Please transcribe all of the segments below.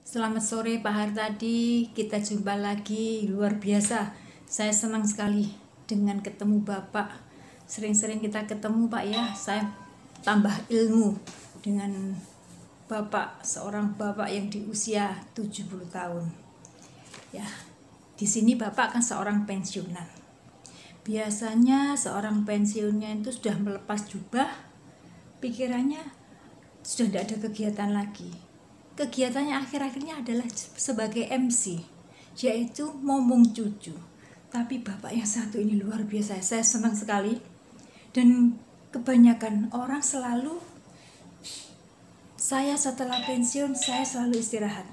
Selamat sore Pak Hartadi, kita jumpa lagi, luar biasa. Saya senang sekali dengan ketemu Bapak. Sering-sering kita ketemu Pak ya, saya tambah ilmu dengan Bapak, seorang Bapak yang di usia 70 tahun. Ya, di sini Bapak kan seorang pensiunan. Biasanya seorang pensiunnya itu sudah melepas jubah, pikirannya sudah tidak ada kegiatan lagi. Kegiatannya akhir-akhirnya adalah sebagai MC, yaitu ngomong cucu. Tapi bapak yang satu ini luar biasa, saya senang sekali. Dan kebanyakan orang selalu, saya setelah pensiun, saya selalu istirahat.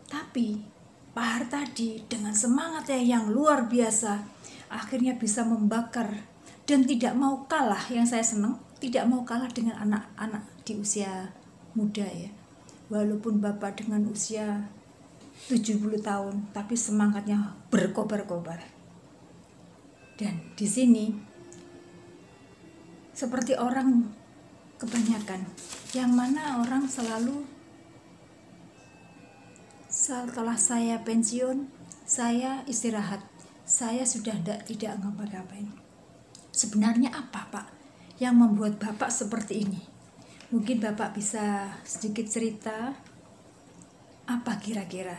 Tapi Pak Hartadi dengan semangatnya yang luar biasa, akhirnya bisa membakar dan tidak mau kalah. Yang saya senang, tidak mau kalah dengan anak-anak di usia muda ya. Walaupun Bapak dengan usia 70 tahun, tapi semangatnya berkobar-kobar. Dan di sini, seperti orang kebanyakan, yang mana orang selalu, setelah saya pensiun, saya istirahat, saya sudah tidak ngapa-ngapain. Sebenarnya apa Pak yang membuat Bapak seperti ini? Mungkin Bapak bisa sedikit cerita, apa kira-kira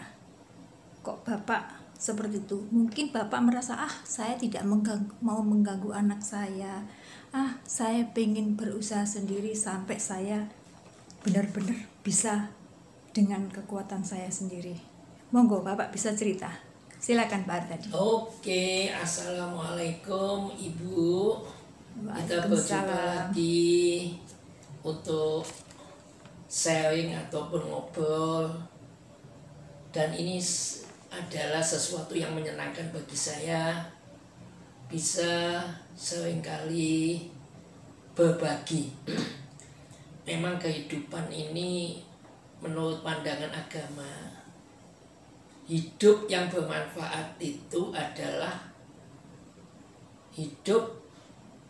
kok Bapak seperti itu? Mungkin Bapak merasa, saya tidak mau mengganggu anak saya, saya pengen berusaha sendiri sampai saya benar-benar bisa dengan kekuatan saya sendiri. Monggo Bapak bisa cerita, silakan Pak Hartadi. Oke, assalamualaikum Ibu. Kita berjumpa Waalaikumsalam. lagi untuk sharing ataupun ngobrol, dan ini adalah sesuatu yang menyenangkan bagi saya, bisa seringkali berbagi. Memang kehidupan ini menurut pandangan agama, hidup yang bermanfaat itu adalah hidup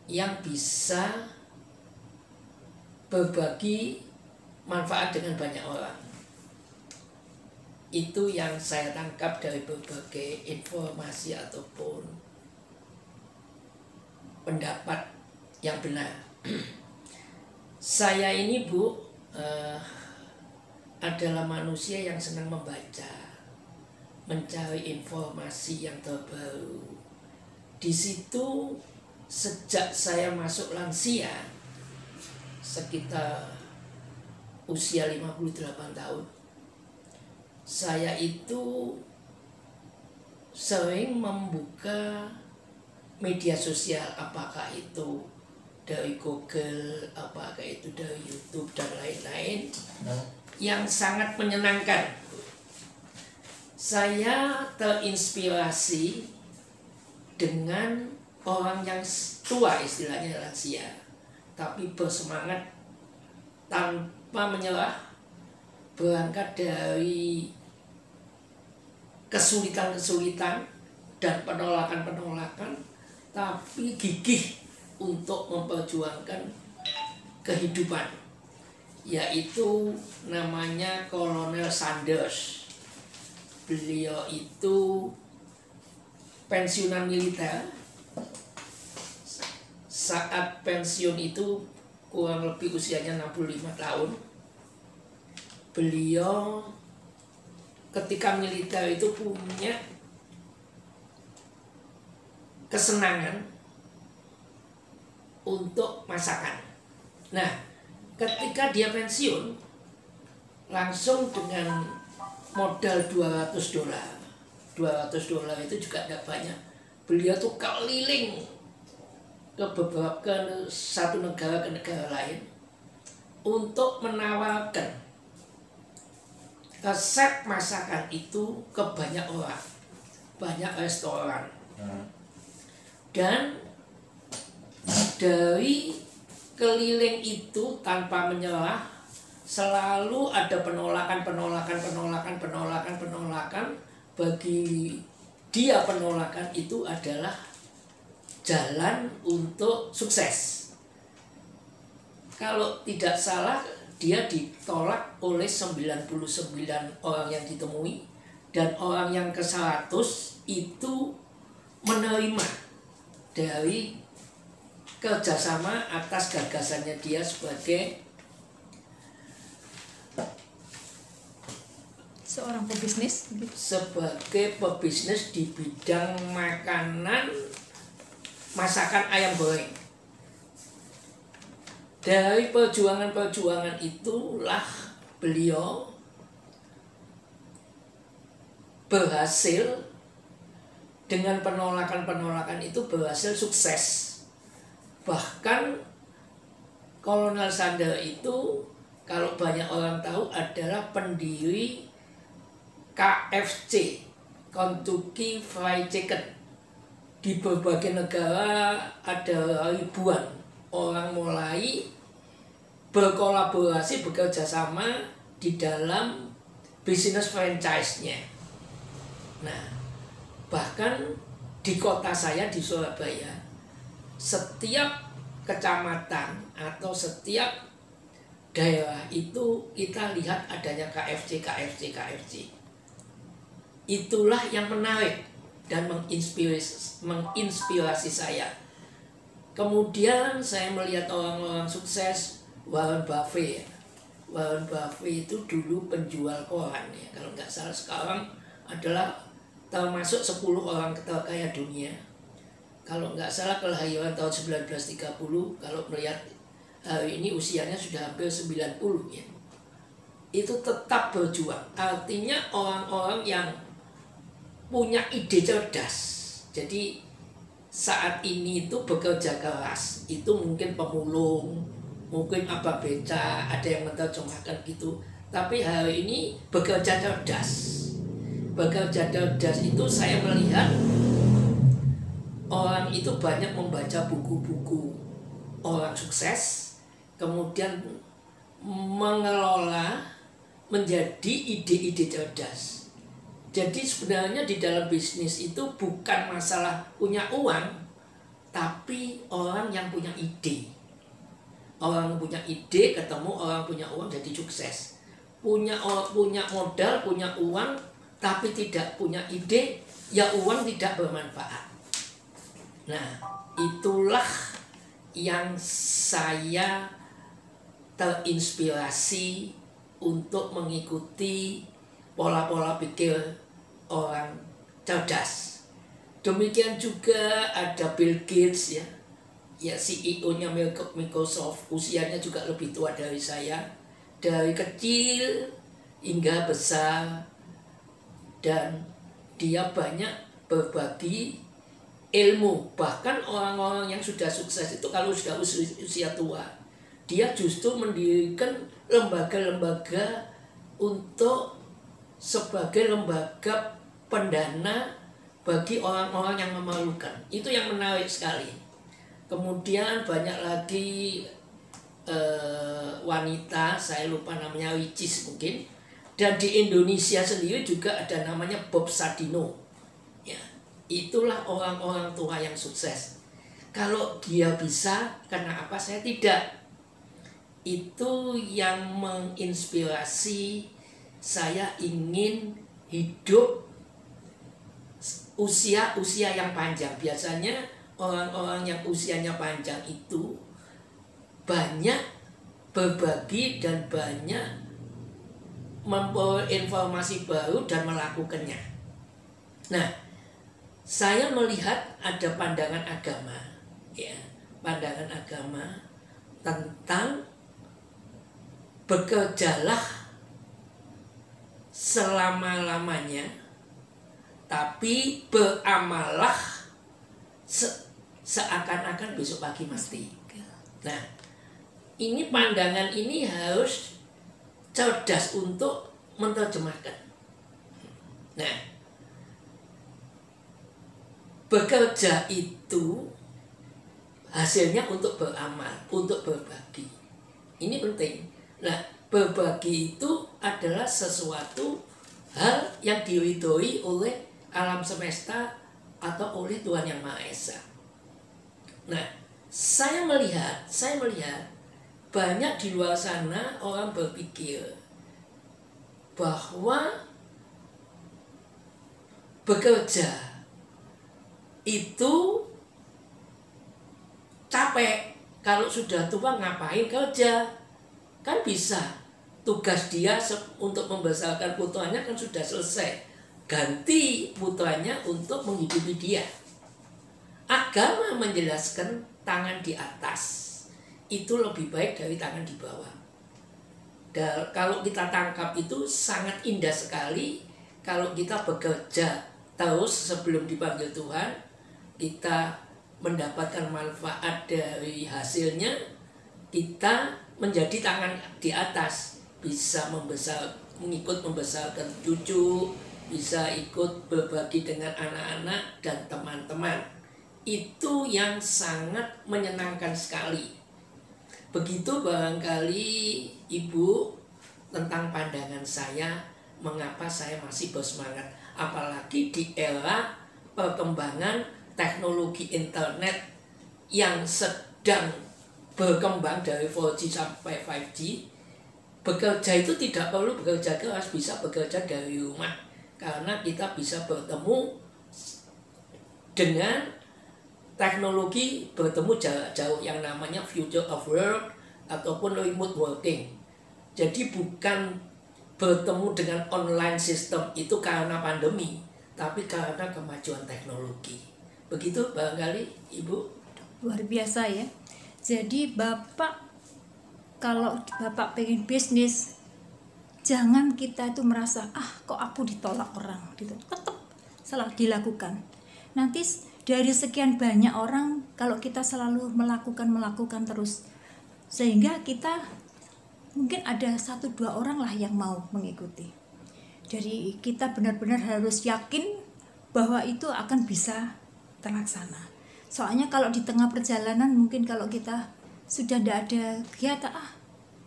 yang bisa berbagi manfaat dengan banyak orang. Itu yang saya tangkap dari berbagai informasi ataupun pendapat yang benar. Saya ini Bu adalah manusia yang senang membaca, mencari informasi yang terbaru. Di situ sejak saya masuk lansia, sekitar usia 58 tahun, saya itu sering membuka media sosial, apakah itu dari Google, apakah itu dari YouTube dan lain-lain, yang sangat menyenangkan. Saya terinspirasi dengan orang yang tua, istilahnya lansia, tapi bersemangat tanpa menyerah, berangkat dari kesulitan-kesulitan dan penolakan-penolakan, tapi gigih untuk memperjuangkan kehidupan, yaitu namanya Kolonel Sanders. Beliau itu pensiunan militer. Saat pensiun itu kurang lebih usianya 65 tahun. Beliau ketika militer itu punya kesenangan untuk masakan. Nah, ketika dia pensiun, langsung dengan modal $200. $200 itu juga tidak banyak. Beliau tuh keliling ke satu negara ke negara lain untuk menawarkan resep masakan itu ke banyak orang, banyak restoran. Dan dari keliling itu tanpa menyerah, selalu ada penolakan. Bagi dia penolakan itu adalah jalan untuk sukses. Kalau tidak salah, dia ditolak oleh 99 orang yang ditemui, dan orang yang ke-100 itu menerima dari kerjasama atas gagasannya dia sebagai seorang pebisnis gitu. Sebagai pebisnis di bidang makanan, masakan ayam goreng. Dari perjuangan-perjuangan itulah beliau berhasil, dengan penolakan-penolakan itu berhasil sukses. Bahkan Kolonel Sanders itu, kalau banyak orang tahu, adalah pendiri KFC, Kentucky Fried Chicken. Di berbagai negara ada ribuan orang mulai berkolaborasi, bekerja sama di dalam bisnis franchise-nya. Nah, bahkan di kota saya di Surabaya, setiap kecamatan atau setiap daerah itu kita lihat adanya KFC. Itulah yang menarik dan menginspirasi saya. Kemudian saya melihat orang-orang sukses, Warren Buffett. Warren Buffett itu dulu penjual koran ya, kalau nggak salah sekarang adalah termasuk 10 orang terkaya dunia. Kalau nggak salah kelahiran tahun 1930, kalau melihat hari ini usianya sudah hampir 90 ya. Itu tetap berjuang. Artinya orang-orang yang punya ide cerdas. Jadi saat ini itu bekerja keras, itu mungkin pemulung, mungkin apa beca, ada yang menerjemahkan gitu. Tapi hari ini bekerja cerdas. Bekerja cerdas itu saya melihat orang itu banyak membaca buku-buku orang sukses, kemudian mengelola menjadi ide-ide cerdas. Jadi sebenarnya di dalam bisnis itu bukan masalah punya uang, tapi orang yang punya ide. Orang punya ide ketemu orang punya uang jadi sukses. Punya modal, punya uang, tapi tidak punya ide, ya uang tidak bermanfaat. Nah, itulah yang saya terinspirasi untuk mengikuti pola-pola pikir orang cerdas. Demikian juga ada Bill Gates ya CEO-nya Microsoft, usianya juga lebih tua dari saya. Dari kecil hingga besar, dan dia banyak berbagi ilmu. Bahkan orang-orang yang sudah sukses itu kalau sudah usia tua, dia justru mendirikan lembaga-lembaga untuk sebagai lembaga pendana bagi orang-orang yang memerlukan. Itu yang menarik sekali. Kemudian banyak lagi wanita, saya lupa namanya, Ricis mungkin. Dan di Indonesia sendiri juga ada namanya Bob Sadino. Ya, itulah orang-orang tua yang sukses. Kalau dia bisa, kenapa saya tidak? Itu yang menginspirasi saya ingin hidup usia yang panjang. Biasanya orang-orang yang usianya panjang itu banyak berbagi dan banyak membawa informasi baru dan melakukannya. Nah, saya melihat ada pandangan agama, ya, pandangan agama tentang bekerjalah selama-lamanya, tapi beramallah seakan-akan besok pagi mati. Nah, ini pandangan ini harus cerdas untuk menerjemahkan. Nah, bekerja itu hasilnya untuk beramal, untuk berbagi. Ini penting. Nah, berbagi itu adalah sesuatu hal yang diridhoi oleh alam semesta atau oleh Tuhan Yang Maha Esa. Nah, saya melihat banyak di luar sana orang berpikir bahwa bekerja itu capek. Kalau sudah tua ngapain kerja? Kan bisa. Tugas dia untuk membesarkan putranya kan sudah selesai. Ganti putranya untuk menghidupi dia. Agama menjelaskan tangan di atas itu lebih baik dari tangan di bawah. Dan kalau kita tangkap itu sangat indah sekali. Kalau kita bekerja terus sebelum dipanggil Tuhan, kita mendapatkan manfaat dari hasilnya, kita menjadi tangan di atas, bisa mengikut membesarkan cucu, bisa ikut berbagi dengan anak-anak dan teman-teman. Itu yang sangat menyenangkan sekali. Begitu barangkali Ibu tentang pandangan saya, mengapa saya masih bersemangat. Apalagi di era perkembangan teknologi internet yang sedang berkembang dari 4G sampai 5G. Bekerja itu tidak perlu bekerja keras, bisa bekerja dari rumah. Karena kita bisa bertemu dengan teknologi, bertemu jarak jauh yang namanya future of work ataupun remote working. Jadi bukan bertemu dengan online system itu karena pandemi, tapi karena kemajuan teknologi. Begitu barangkali Ibu. Luar biasa ya. Jadi Bapak, kalau Bapak pengen bisnis, jangan kita itu merasa kok aku ditolak orang, gitu. Tetap salah dilakukan. Nanti dari sekian banyak orang, kalau kita selalu melakukan terus, sehingga kita mungkin ada 1-2 orang lah yang mau mengikuti. Jadi kita benar-benar harus yakin bahwa itu akan bisa terlaksana. Soalnya kalau di tengah perjalanan, mungkin kalau kita sudah tidak ada kegiatan,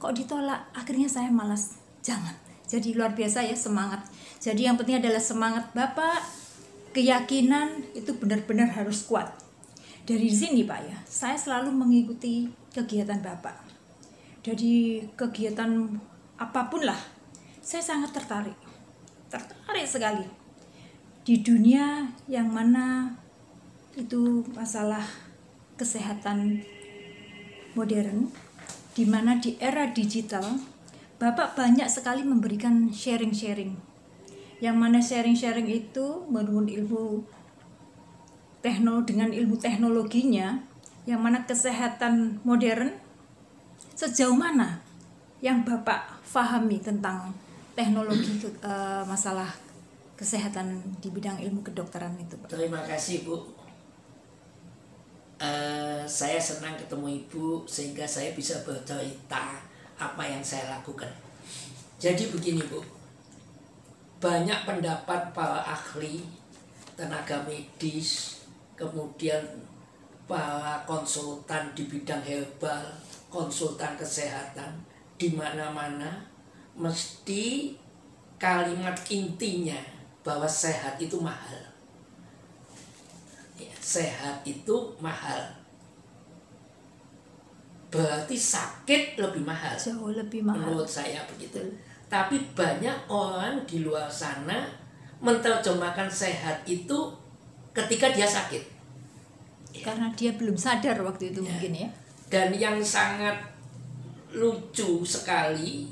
kok ditolak, akhirnya saya malas. Jangan. Jadi luar biasa ya, semangat. Jadi yang penting adalah semangat Bapak. Keyakinan itu benar-benar harus kuat. Dari sini Pak ya, saya selalu mengikuti kegiatan Bapak. Jadi kegiatan apapun lah, saya sangat tertarik sekali. Di dunia yang mana itu masalah kesehatan modern, di mana di era digital, Bapak banyak sekali memberikan sharing-sharing. Yang mana sharing-sharing itu menurut dengan ilmu teknologinya, yang mana kesehatan modern sejauh mana yang Bapak fahami tentang teknologi masalah kesehatan di bidang ilmu kedokteran itu, Pak. Terima kasih Bu. Saya senang ketemu Ibu sehingga saya bisa bercerita apa yang saya lakukan. Jadi begini Bu, banyak pendapat para ahli, tenaga medis, kemudian para konsultan di bidang herbal, konsultan kesehatan, di mana-mana mesti kalimat intinya bahwa sehat itu mahal. Ya, sehat itu mahal. Berarti sakit lebih mahal. Jauh lebih mahal. Menurut saya begitu. Tapi banyak orang di luar sana menerjemahkan sehat itu ketika dia sakit. Karena dia belum sadar waktu itu mungkin ya. Dan yang sangat lucu sekali,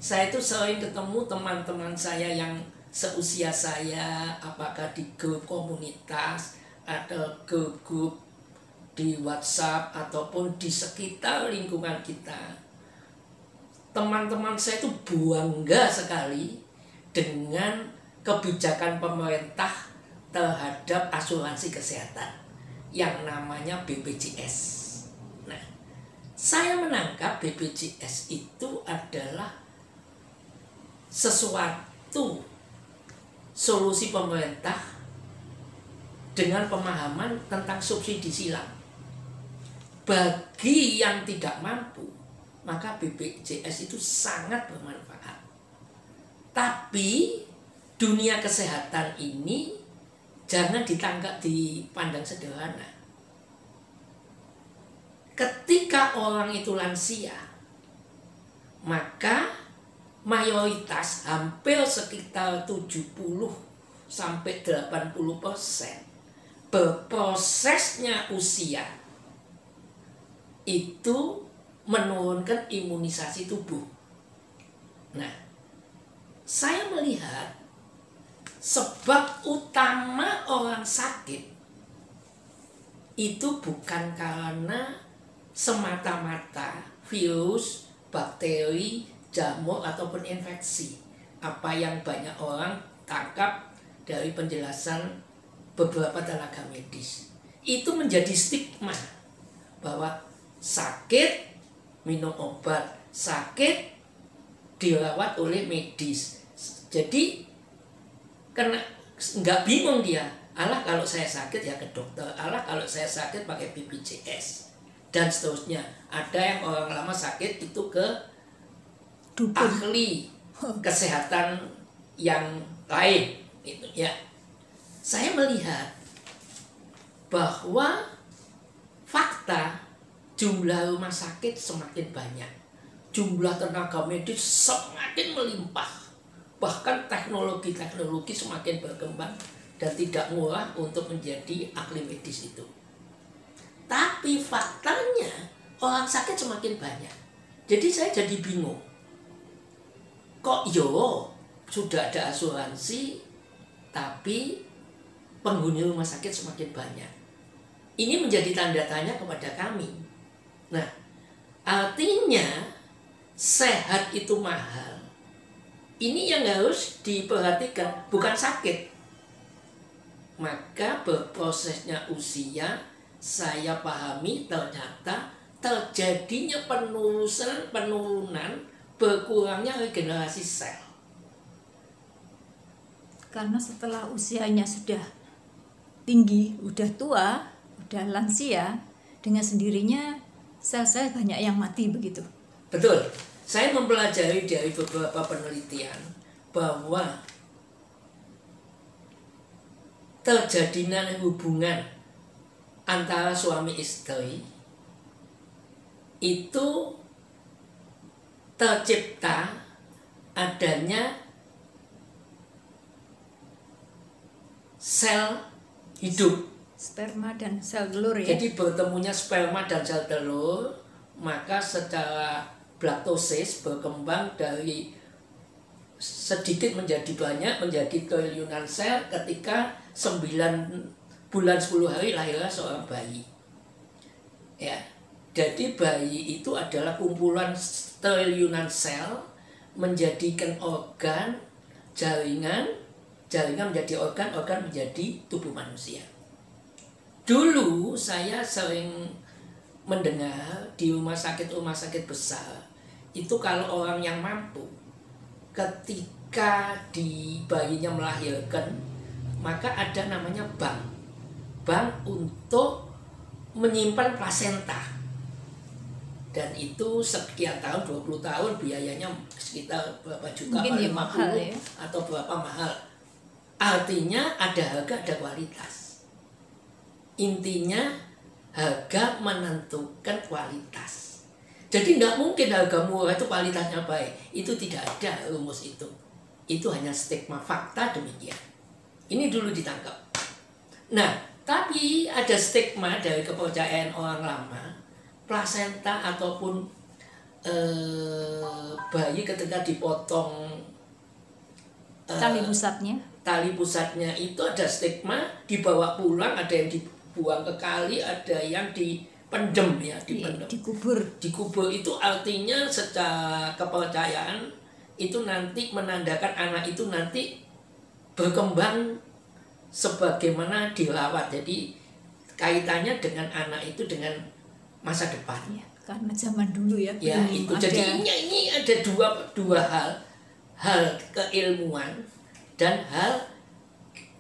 saya itu sering ketemu teman-teman saya yang seusia saya, apakah di grup komunitas atau grup di WhatsApp ataupun di sekitar lingkungan kita. Teman-teman saya itu bangga sekali dengan kebijakan pemerintah terhadap asuransi kesehatan yang namanya BPJS. Nah, saya menangkap BPJS itu adalah sesuatu solusi pemerintah dengan pemahaman tentang subsidi silang. Bagi yang tidak mampu, maka BPJS itu sangat bermanfaat. Tapi dunia kesehatan ini jangan dipandang sederhana. Ketika orang itu lansia, maka mayoritas hampir sekitar 70 sampai 80% berprosesnya usia itu menurunkan imunisasi tubuh. Nah, saya melihat sebab utama orang sakit itu bukan karena semata-mata virus, bakteri, jamur ataupun infeksi. Apa yang banyak orang tangkap dari penjelasan beberapa tenaga medis. Itu menjadi stigma bahwa sakit minum obat, sakit dirawat oleh medis. Jadi karena nggak bingung dia, alah kalau saya sakit ya ke dokter, alah kalau saya sakit pakai BPJS dan seterusnya. Ada yang orang lama sakit itu ke Dukun. ahli kesehatan yang lain itu ya. Saya melihat bahwa fakta jumlah rumah sakit semakin banyak, jumlah tenaga medis semakin melimpah, bahkan teknologi semakin berkembang dan tidak murah untuk menjadi ahli medis itu. Tapi faktanya orang sakit semakin banyak. Jadi saya jadi bingung. Kok sudah ada asuransi tapi penghuni rumah sakit semakin banyak. Ini menjadi tanda tanya kepada kami. Nah, artinya sehat itu mahal. Ini yang harus diperhatikan, bukan sakit. Maka berprosesnya usia, saya pahami ternyata terjadinya penurunan, berkurangnya regenerasi sel. Karena setelah usianya sudah tinggi, udah tua, udah lansia, dengan sendirinya sel-sel banyak yang mati begitu. Betul. Saya mempelajari dari beberapa penelitian bahwa terjadinya hubungan antara suami istri itu tercipta adanya sel hidup. Sperma dan sel telur ya. Jadi bertemunya sperma dan sel telur, maka secara blatosis berkembang dari sedikit menjadi banyak, menjadi triliunan sel ketika 9 bulan 10 hari lahirlah seorang bayi. Ya. Jadi bayi itu adalah kumpulan triliunan sel menjadikan organ, jaringan menjadi organ menjadi tubuh manusia. Dulu saya sering mendengar di rumah sakit besar itu kalau orang yang mampu ketika bayinya melahirkan maka ada namanya bank untuk menyimpan plasenta, dan itu sekian tahun 20 tahun biayanya sekitar berapa juta, mungkin ya 50 mahal ya, atau berapa mahal. Artinya ada harga ada kualitas. Intinya harga menentukan kualitas. Jadi tidak mungkin harga murah itu kualitasnya baik. Itu tidak ada rumus itu. Itu hanya stigma, fakta demikian. Ini dulu ditangkap. Nah, tapi ada stigma dari kepercayaan orang lama, plasenta ataupun bayi ketika dipotong tali pusatnya itu ada stigma, dibawa pulang, ada yang dibuang ke kali, ada yang dipendem ya, dikubur itu artinya secara kepercayaan itu nanti menandakan anak itu nanti berkembang sebagaimana dirawat. Jadi kaitannya dengan anak itu dengan masa depan ya, karena zaman dulu ya itu ada. Jadi ini ada dua hal keilmuan dan hal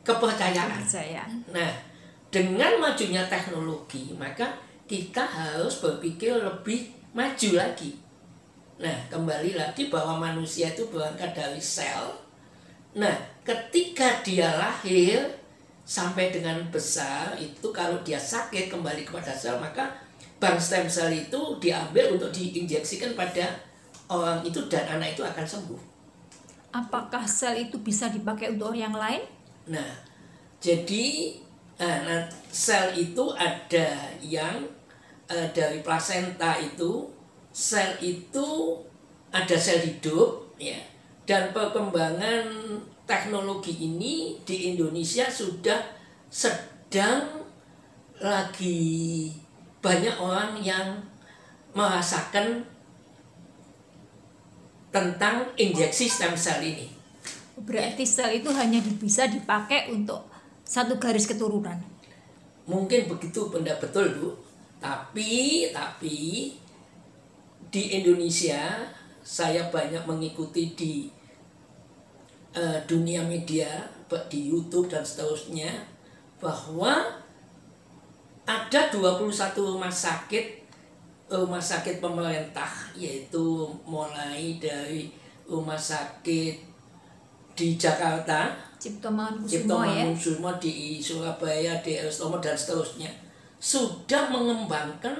kepercayaan. Nah, dengan majunya teknologi maka kita harus berpikir lebih maju lagi. Nah, kembali lagi bahwa manusia itu berangkat dari sel. Nah, ketika dia lahir sampai dengan besar itu kalau dia sakit kembali kepada sel, maka bank stem cell itu diambil untuk diinjeksikan pada orang itu dan anak itu akan sembuh. Apakah sel itu bisa dipakai untuk orang yang lain? Nah, jadi sel itu ada yang dari plasenta itu, sel itu ada sel hidup ya. Dan perkembangan teknologi ini di Indonesia sudah sedang lagi banyak orang yang merasakan tentang injeksi stem cell ini. Berarti sel itu hanya bisa dipakai untuk satu garis keturunan. Mungkin begitu, benda betul Bu. Tapi di Indonesia saya banyak mengikuti di dunia media, di YouTube dan seterusnya, bahwa ada 21 rumah sakit pemerintah, yaitu mulai dari rumah sakit di Jakarta, Cipto Mangunkusumo ya. di Surabaya, di Estomo dan seterusnya, sudah mengembangkan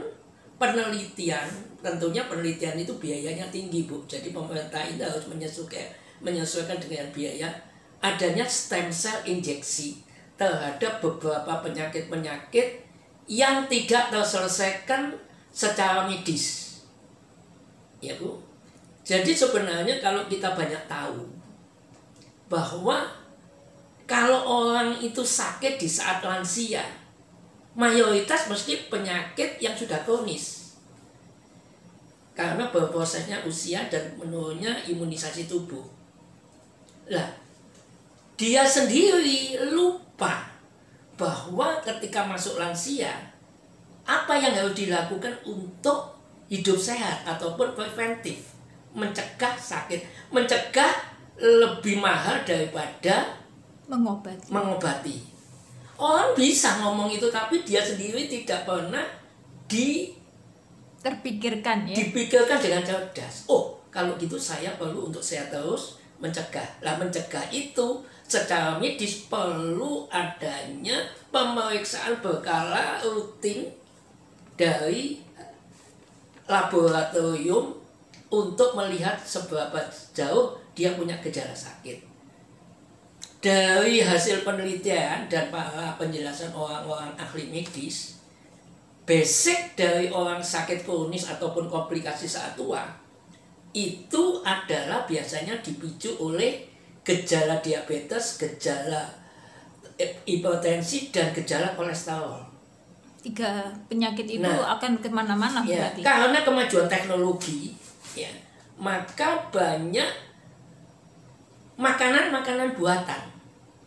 penelitian. Tentunya penelitian itu biayanya tinggi Bu, jadi pemerintah ini harus menyesuaikan dengan biaya adanya stem cell injeksi terhadap beberapa penyakit-penyakit yang tidak terselesaikan secara medis, ya Bu. Jadi sebenarnya kalau kita banyak tahu bahwa kalau orang itu sakit di saat lansia, mayoritas mesti penyakit yang sudah kronis karena berprosesnya usia dan menurunnya imunisasi tubuh. Lah, dia sendiri lupa bahwa ketika masuk lansia, apa yang harus dilakukan untuk hidup sehat ataupun preventif, mencegah sakit, mencegah lebih mahal daripada mengobati. Orang bisa ngomong itu, tapi dia sendiri tidak pernah terpikirkan ya. Dipikirkan dengan cerdas. Oh, kalau gitu saya perlu untuk sehat terus mencegah. Lah, mencegah itu secara medis perlu adanya pemeriksaan berkala rutin dari laboratorium untuk melihat seberapa jauh dia punya gejala sakit. Dari hasil penelitian dan para penjelasan orang-orang ahli medis, basic dari orang sakit kronis ataupun komplikasi saat tua itu adalah biasanya dipicu oleh gejala diabetes, gejala hipertensi, dan gejala kolesterol. 3 penyakit itu akan kemana-mana ya, berarti. Karena kemajuan teknologi, ya, maka banyak makanan-makanan buatan,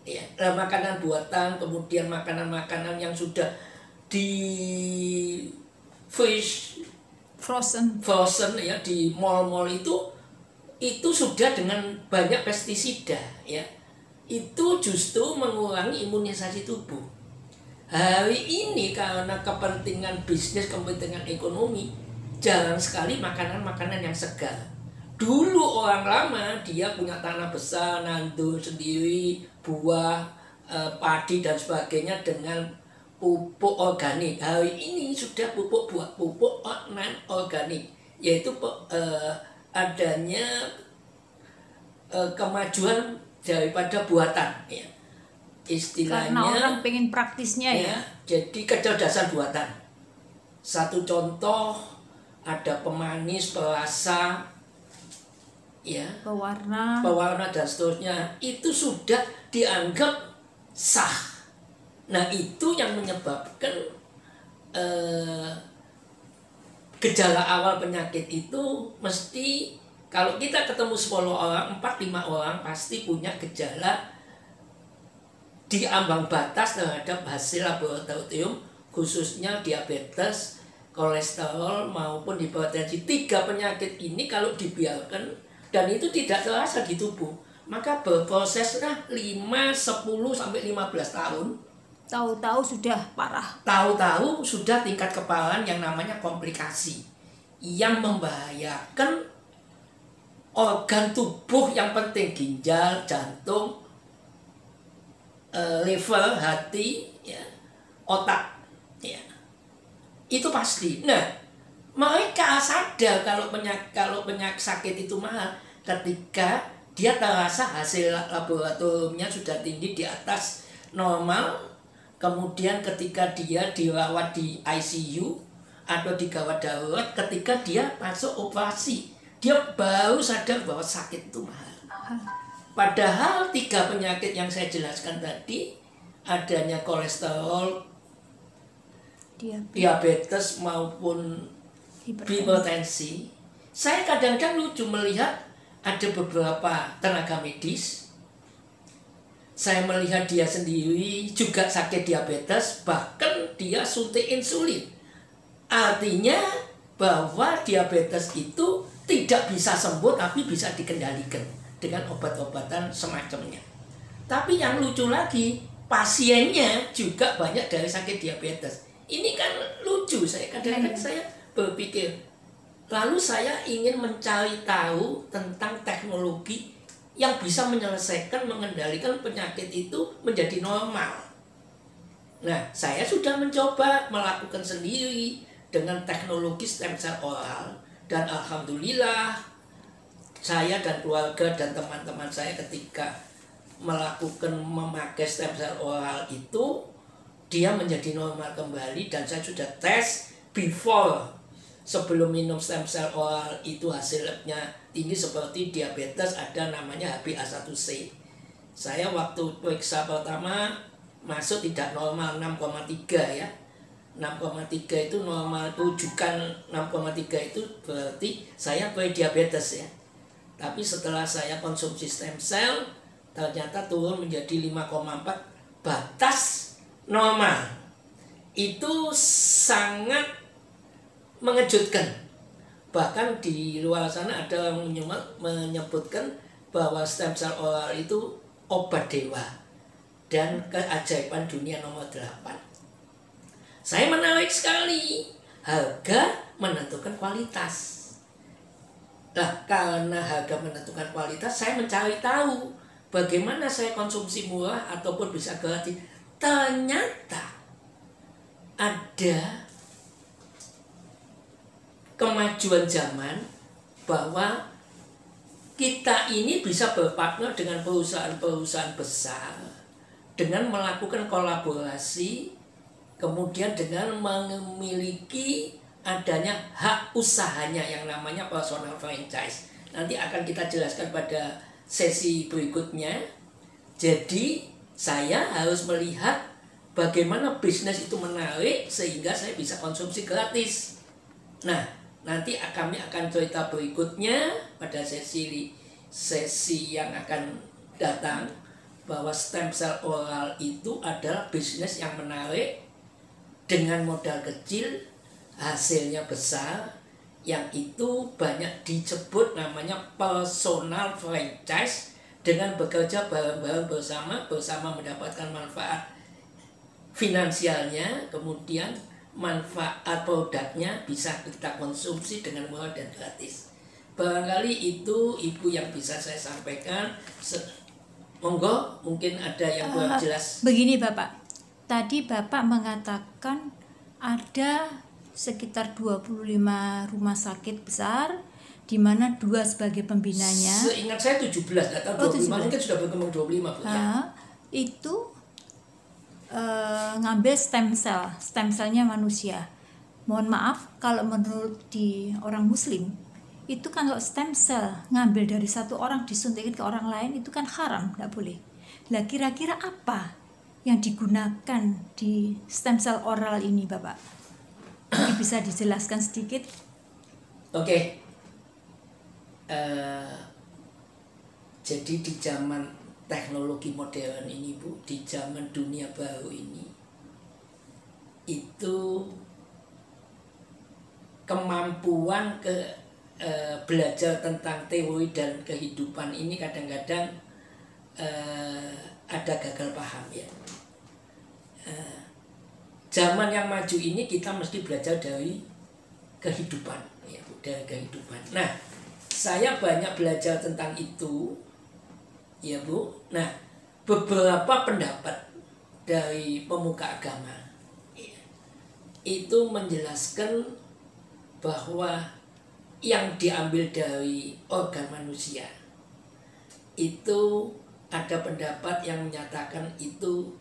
ya, makanan buatan, kemudian makanan-makanan yang sudah di frozen ya di mall-mall itu sudah dengan banyak pestisida, ya. Itu justru mengurangi imunisasi tubuh. Hari ini karena kepentingan bisnis, kepentingan ekonomi, jarang sekali makanan-makanan yang segar. Dulu orang lama dia punya tanah besar, nandur sendiri buah, padi dan sebagainya dengan pupuk organik. Hari ini sudah pupuk non organik, yaitu adanya kemajuan daripada buatan, ya. Istilahnya karena orang pengen praktisnya ya. Jadi kecerdasan buatan. Satu contoh, ada pemanis, perasa, ya, pewarna dan seterusnya, itu sudah dianggap sah. Nah, itu yang menyebabkan gejala awal penyakit itu mesti, kalau kita ketemu 10 orang, 4-5 orang pasti punya gejala di ambang batas terhadap hasil laboratorium, khususnya diabetes, kolesterol maupun hipertensi. 3 penyakit ini kalau dibiarkan dan itu tidak terasa di tubuh, maka berprosesnya 5, 10 sampai 15 tahun. Tahu-tahu sudah parah. Tahu-tahu sudah tingkat keparahan yang namanya komplikasi yang membahayakan organ tubuh yang penting, ginjal, jantung, liver, hati, ya, otak, ya. Itu pasti. Nah, Mereka sadar kalau penyakit sakit itu mahal ketika dia terasa hasil laboratoriumnya sudah tinggi di atas normal. Kemudian ketika dia dirawat di ICU atau di gawat darurat, ketika dia masuk operasi, dia baru sadar bahwa sakit itu mahal. Padahal 3 penyakit yang saya jelaskan tadi, adanya kolesterol, diabetes maupun hipertensi. Saya kadang-kadang lucu melihat ada beberapa tenaga medis, saya melihat dia sendiri juga sakit diabetes, bahkan dia suntik insulin. Artinya bahwa diabetes itu tidak bisa sembuh tapi bisa dikendalikan dengan obat-obatan semacamnya. Tapi yang lucu lagi, pasiennya juga banyak dari sakit diabetes. Ini kan lucu, saya kadang-kadang saya berpikir, lalu saya ingin mencari tahu tentang teknologi yang bisa menyelesaikan, mengendalikan penyakit itu menjadi normal. Nah, saya sudah mencoba melakukan sendiri dengan teknologi stem cell oral, dan alhamdulillah saya dan keluarga dan teman-teman saya ketika memakai stem cell oral itu, dia menjadi normal kembali. Dan saya sudah tes sebelum minum stem cell oral itu hasilnya tinggi seperti diabetes, ada namanya HbA1c. Saya waktu periksa pertama masuk tidak normal 6,3 ya. 6,3 itu normal, rujukan 6,3 itu berarti saya prediabetes ya. Tapi setelah saya konsumsi stem cell ternyata turun menjadi 5,4, batas normal. Itu sangat mengejutkan. Bahkan di luar sana ada yang menyebutkan bahwa stem cell oral itu obat dewa dan keajaiban dunia nomor 8. Saya menarik sekali. Harga menentukan kualitas. Nah, karena harga menentukan kualitas, saya mencari tahu bagaimana saya konsumsi murah ataupun bisa gratis. Ternyata ada kemajuan zaman bahwa kita ini bisa berpartner dengan perusahaan-perusahaan besar dengan melakukan kolaborasi, kemudian dengan memiliki adanya hak usahanya yang namanya personal franchise. Nanti akan kita jelaskan pada sesi berikutnya. Jadi saya harus melihat bagaimana bisnis itu menarik sehingga saya bisa konsumsi gratis. Nah, nanti kami akan cerita berikutnya pada sesi yang akan datang bahwa stem cell oral itu adalah bisnis yang menarik dengan modal kecil, hasilnya besar, yang itu banyak disebut namanya personal franchise, dengan bekerja bareng-bareng bersama mendapatkan manfaat finansialnya, kemudian manfaat produknya bisa kita konsumsi dengan murah dan gratis. Barangkali itu Ibu yang bisa saya sampaikan. Monggo, mungkin ada yang kurang jelas. Begini Bapak, tadi Bapak mengatakan ada sekitar 25 rumah sakit besar, di mana 2 sebagai pembinanya. Seingat saya 17 atau 25, mungkin sudah berkembang 25 Bu. Itu ngambil stem cellnya manusia. Mohon maaf, kalau menurut di orang muslim itu kan kalau stem cell ngambil dari satu orang disuntikin ke orang lain itu kan haram, nggak boleh. Lah kira-kira apa yang digunakan di stem cell oral ini Bapak? Ini bisa dijelaskan sedikit? Oke. Jadi di zaman teknologi modern ini Bu, di zaman dunia baru ini, itu kemampuan belajar tentang teori dan kehidupan ini kadang-kadang ada gagal paham ya. Zaman yang maju ini kita mesti belajar dari kehidupan ya Bu, dari kehidupan. Nah, saya banyak belajar tentang itu ya Bu. Nah, beberapa pendapat dari pemuka agama ya, itu menjelaskan bahwa yang diambil dari organ manusia itu ada pendapat yang menyatakan itu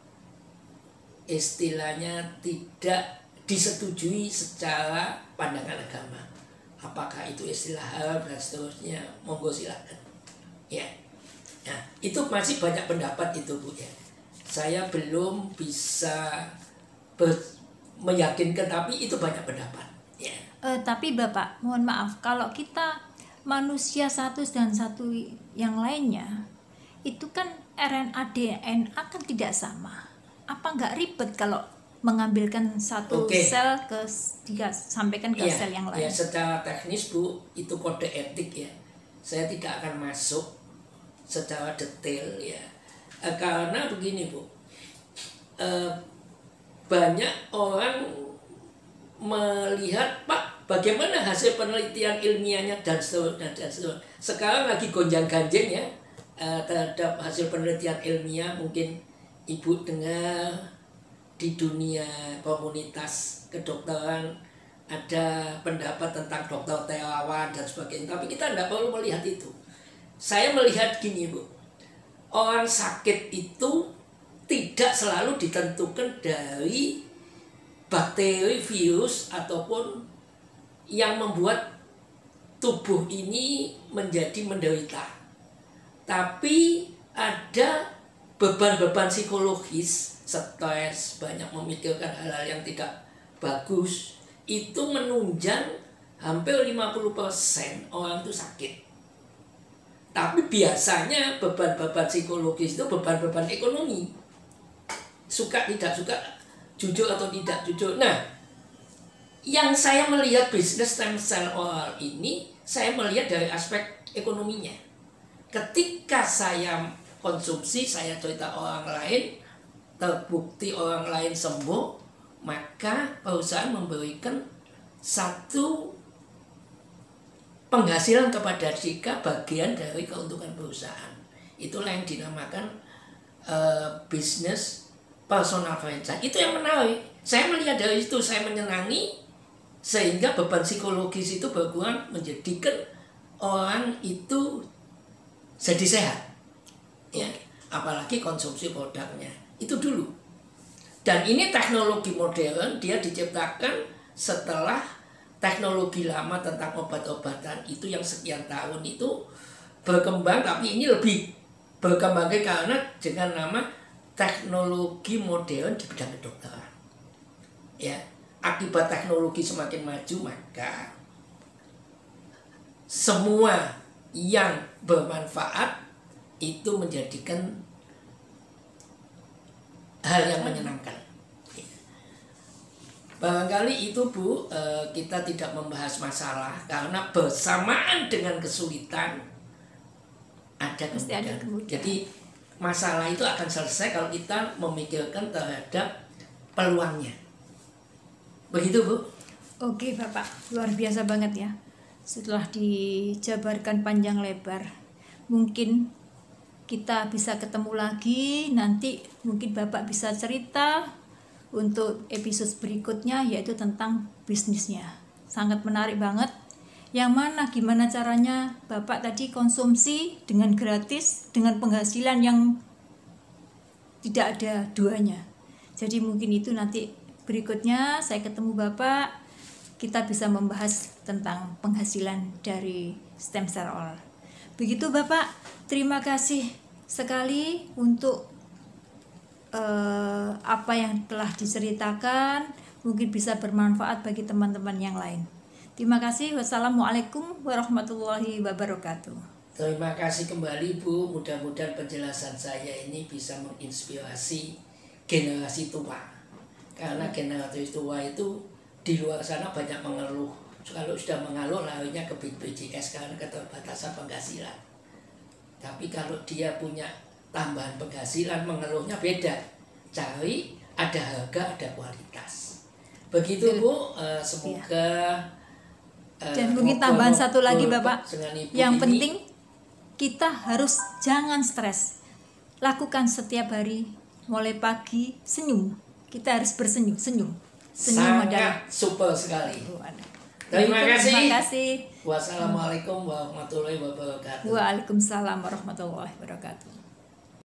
istilahnya tidak disetujui secara pandangan agama. Apakah itu istilah haram dan seterusnya, monggo silakan. Ya, nah itu masih banyak pendapat itu Bu ya. Saya belum bisa meyakinkan, tapi itu banyak pendapat. Ya. Tapi Bapak, mohon maaf, kalau kita manusia satu dan satu yang lainnya, itu kan RNA DNA kan tidak sama. Apa nggak ribet kalau mengambilkan satu sel ke sampaikan ke sel yang lain? Ya, secara teknis Bu, itu kode etik ya. Saya tidak akan masuk secara detail ya. Karena begini Bu, banyak orang melihat Pak bagaimana hasil penelitian ilmiahnya dan seterusnya dan seterusnya. Sekarang lagi gonjang-ganjing ya terhadap hasil penelitian ilmiah. Mungkin Ibu dengar di dunia komunitas kedokteran ada pendapat tentang dokter terawan dan sebagainya, tapi kita tidak perlu melihat itu. Saya melihat gini Bu, orang sakit itu tidak selalu ditentukan dari bakteri, virus, ataupun yang membuat tubuh ini menjadi menderita. Tapi ada beban-beban psikologis, stres, banyak memikirkan hal-hal yang tidak bagus, itu menunjang hampir 50% orang itu sakit. Tapi biasanya beban-beban psikologis itu beban-beban ekonomi. Suka tidak suka, jujur atau tidak jujur. Nah, yang saya melihat bisnis stem cell oral ini, saya melihat dari aspek ekonominya. Ketika saya konsumsi, saya cerita orang lain, terbukti orang lain sembuh, maka perusahaan memberikan satu penghasilan kepada Dika, bagian dari keuntungan perusahaan. Itulah yang dinamakan bisnis personal franchise. Itu yang menarik. Saya melihat dari itu, saya menyenangi, sehingga beban psikologis itu berkurang, menjadikan orang itu jadi sehat. Ya, apalagi konsumsi produknya itu dulu. Dan ini teknologi modern, dia diciptakan setelah teknologi lama tentang obat-obatan itu yang sekian tahun itu berkembang, tapi ini lebih berkembang karena dengan nama teknologi modern di bidang kedokteran. Ya, akibat teknologi semakin maju, maka semua yang bermanfaat itu menjadikan hal yang menyenangkan. Barangkali itu Bu, kita tidak membahas masalah karena bersamaan dengan kesulitan ada kemudahan. Jadi masalah itu akan selesai kalau kita memikirkan terhadap peluangnya. Begitu Bu? Oke Bapak, luar biasa banget ya. Setelah dijabarkan panjang lebar, mungkin kita bisa ketemu lagi nanti, mungkin Bapak bisa cerita untuk episode berikutnya, yaitu tentang bisnisnya. Sangat menarik banget. Yang mana gimana caranya Bapak tadi konsumsi dengan gratis, dengan penghasilan yang tidak ada duanya. Jadi mungkin itu nanti berikutnya saya ketemu Bapak, kita bisa membahas tentang penghasilan dari stem cell oral. Begitu Bapak, terima kasih sekali untuk apa yang telah diceritakan, mungkin bisa bermanfaat bagi teman-teman yang lain. Terima kasih. Wassalamualaikum warahmatullahi wabarakatuh. Terima kasih kembali Bu, mudah-mudahan penjelasan saya ini bisa menginspirasi generasi tua. Karena generasi tua itu di luar sana banyak mengeluh. Kalau sudah mengeluh larinya ke BPJS karena keterbatasan penghasilan. Tapi kalau dia punya tambahan penghasilan, mengeluhnya beda. Cari ada harga, ada kualitas. Begitu Bu, semoga dan mungkin tambahan satu lagi Bapak, yang penting kita harus jangan stres. Lakukan setiap hari, mulai pagi senyum. Kita harus bersenyum, senyum sangat adalah super sekali. Terima kasih. Terima kasih. Wassalamualaikum warahmatullahi wabarakatuh. Waalaikumsalam warahmatullahi wabarakatuh.